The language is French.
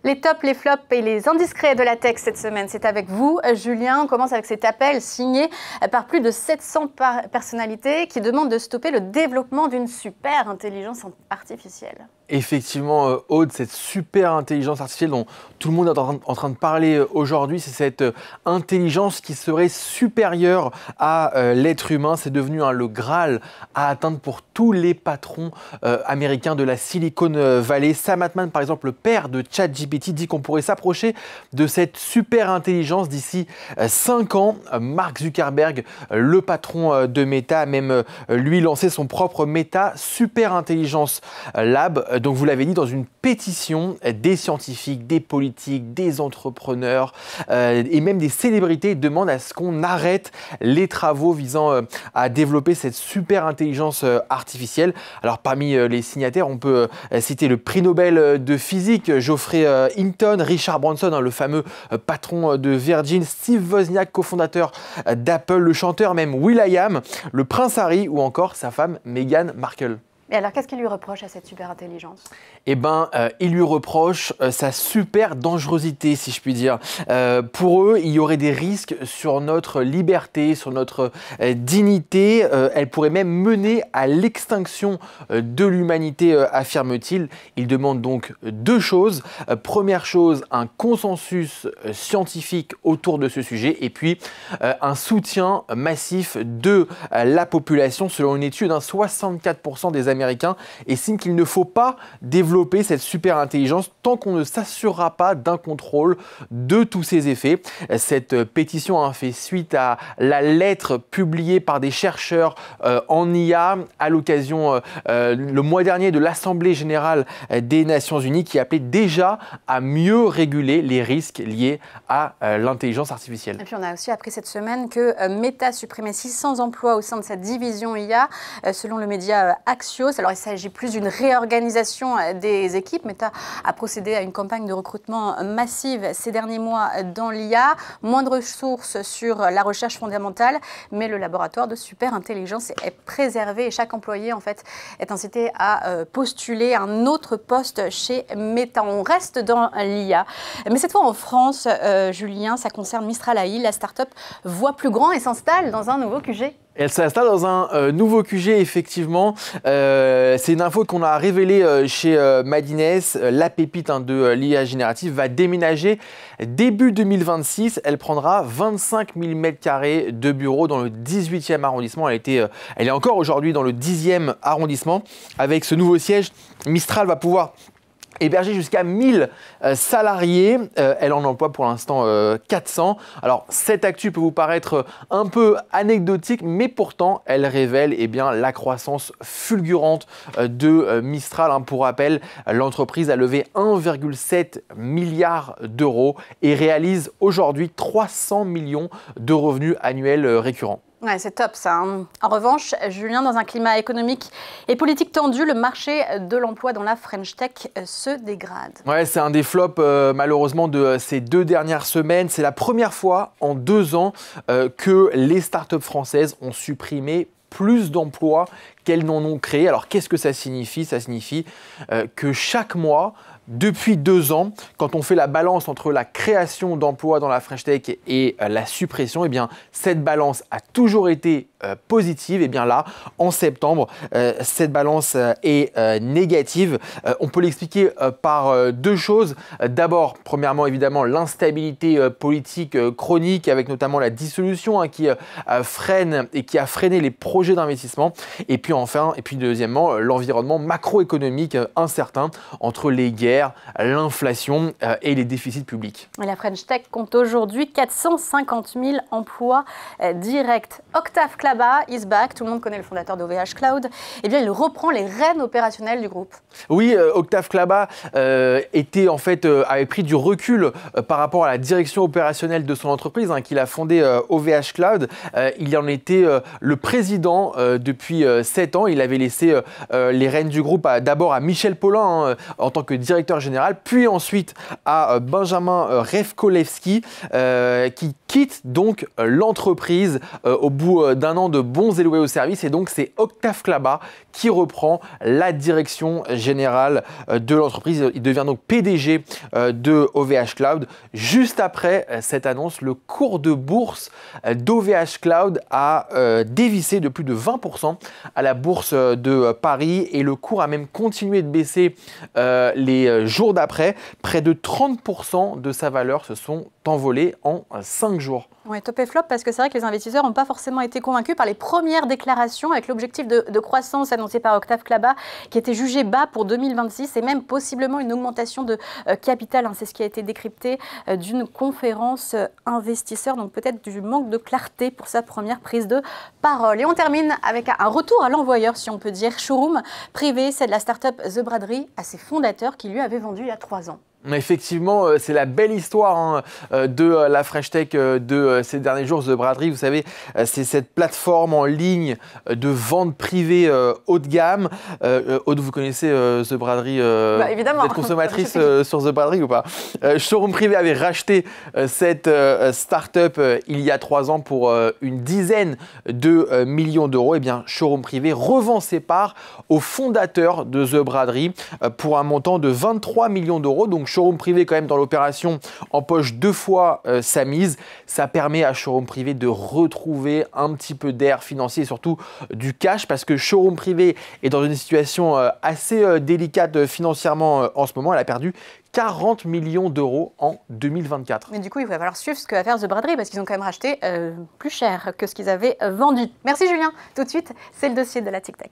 Les tops, les flops et les indiscrets de la tech cette semaine, c'est avec vous, Julien. On commence avec cet appel signé par plus de 700 personnalités qui demandent de stopper le développement d'une super intelligence artificielle. Effectivement, Aude, cette super intelligence artificielle dont tout le monde est en train de parler aujourd'hui, c'est cette intelligence qui serait supérieure à l'être humain. C'est devenu le Graal à atteindre pour tous les patrons américains de la Silicon Valley. Sam Altman, par exemple, le père de ChatGPT, dit qu'on pourrait s'approcher de cette super intelligence d'ici 5 ans. Mark Zuckerberg, le patron de Meta, a même lui lancé son propre Meta Super Intelligence Lab. Donc vous l'avez dit, dans une pétition, des scientifiques, des politiques, des entrepreneurs et même des célébrités demandent à ce qu'on arrête les travaux visant à développer cette super intelligence artificielle. Alors parmi les signataires, on peut citer le prix Nobel de physique, Geoffrey Hinton, Richard Branson, le fameux patron de Virgin, Steve Wozniak, cofondateur d'Apple, le chanteur même will.i.am, le prince Harry ou encore sa femme Meghan Markle. Et alors, qu'est-ce qu'il lui reproche à cette super intelligence? Eh bien, il lui reproche sa super dangerosité, si je puis dire. Pour eux, il y aurait des risques sur notre liberté, sur notre dignité. Elle pourrait même mener à l'extinction de l'humanité, affirme-t-il. Il demande donc deux choses. Première chose, un consensus scientifique autour de ce sujet et puis un soutien massif de la population. Selon une étude, 64% des Américains estiment qu'il ne faut pas développer cette super intelligence tant qu'on ne s'assurera pas d'un contrôle de tous ses effets. Cette pétition a fait suite à la lettre publiée par des chercheurs en IA à l'occasion le mois dernier de l'Assemblée générale des Nations Unies qui appelait déjà à mieux réguler les risques liés à l'intelligence artificielle. Et puis on a aussi appris cette semaine que Meta supprimait 600 emplois au sein de sa division IA selon le média Axios. Alors il s'agit plus d'une réorganisation des équipes. Meta a procédé à une campagne de recrutement massive ces derniers mois dans l'IA. Moins de ressources sur la recherche fondamentale, mais le laboratoire de super intelligence est préservé et chaque employé en fait est incité à postuler un autre poste chez Meta. On reste dans l'IA, mais cette fois en France, Julien, ça concerne Mistral AI. La start-up voit plus grand et s'installe dans un nouveau QG. Elle s'installe dans un nouveau QG, effectivement. C'est une info qu'on a révélée chez Madines. La pépite de l'IA générative va déménager début 2026. Elle prendra 25 000 m² de bureaux dans le 18e arrondissement. Elle est encore aujourd'hui dans le 10e arrondissement. Avec ce nouveau siège, Mistral va pouvoir héberger jusqu'à 1000 salariés. Elle en emploie pour l'instant 400. Alors, cette actu peut vous paraître un peu anecdotique, mais pourtant, elle révèle la croissance fulgurante de Mistral. Pour rappel, l'entreprise a levé 1,7 milliard d'euros et réalise aujourd'hui 300 millions de revenus annuels récurrents. Ouais, c'est top ça. En revanche, Julien, dans un climat économique et politique tendu, le marché de l'emploi dans la French Tech se dégrade. Ouais, c'est un des flops malheureusement de ces 2 dernières semaines. C'est la première fois en 2 ans que les startups françaises ont supprimé plus d'emplois qu'elles n'en ont créé. Alors qu'est-ce que ça signifie? Ça signifie que chaque mois, depuis 2 ans, quand on fait la balance entre la création d'emplois dans la French Tech et la suppression, cette balance a toujours été positive. Et bien là, en septembre, cette balance est négative. On peut l'expliquer par 2 choses. D'abord, premièrement, évidemment, l'instabilité politique chronique avec notamment la dissolution qui freine et qui a freiné les projets d'investissement. Et puis deuxièmement, l'environnement macroéconomique incertain entre les guerres, l'inflation et les déficits publics. La French Tech compte aujourd'hui 450 000 emplois directs. Octave Klaba is back. Tout le monde connaît le fondateur d'OVH Cloud. Il reprend les rênes opérationnelles du groupe. Oui, Octave Klaba avait pris du recul par rapport à la direction opérationnelle de son entreprise qu'il a fondée OVH Cloud. Il en était le président depuis 7 ans. Il avait laissé les rênes du groupe d'abord à Michel Paulin en tant que directeur général, puis ensuite à Benjamin Revkolevski qui quitte donc l'entreprise au bout d'1 un an de bons et loyaux services et donc c'est Octave Klaba qui reprend la direction générale de l'entreprise. Il devient donc PDG de OVH Cloud. Juste après cette annonce, le cours de bourse d'OVH Cloud a dévissé de plus de 20% à la bourse de Paris et le cours a même continué de baisser les jours d'après. Près de 30% de sa valeur se sont envolés en 5 jours. Oui, top et flop, parce que c'est vrai que les investisseurs n'ont pas forcément été convaincus par les premières déclarations avec l'objectif de croissance annoncé par Octave Klaba, qui était jugé bas pour 2026 et même possiblement une augmentation de capital. C'est ce qui a été décrypté d'une conférence investisseur, donc peut-être du manque de clarté pour sa première prise de parole. Et on termine avec un retour à l'envoyeur, si on peut dire. Showroom privé, c'est de la start-up The Braderie à ses fondateurs qui lui avaient vendu il y a 3 ans. Effectivement, c'est la belle histoire de la Fresh Tech de ces derniers jours. The Braderie, vous savez, c'est cette plateforme en ligne de vente privée haut de gamme. Aude, vous connaissez The Braderie, évidemment. Vous êtes consommatrice sur The Braderie ou pas? Showroom Privé avait racheté cette start-up il y a 3 ans pour une dizaine de millions d'euros. Et bien, Showroom Privé revend ses parts aux fondateurs de The Braderie pour un montant de 23 millions d'euros. Donc, Showroom Privé quand même dans l'opération empoche 2 fois sa mise. Ça permet à Showroom Privé de retrouver un petit peu d'air financier et surtout du cash parce que Showroom Privé est dans une situation assez délicate financièrement en ce moment. Elle a perdu 40 millions d'euros en 2024. Mais du coup, il va falloir suivre ce que va faire The Braderie parce qu'ils ont quand même racheté plus cher que ce qu'ils avaient vendu. Merci Julien. Tout de suite, c'est le dossier de la Tic Tac.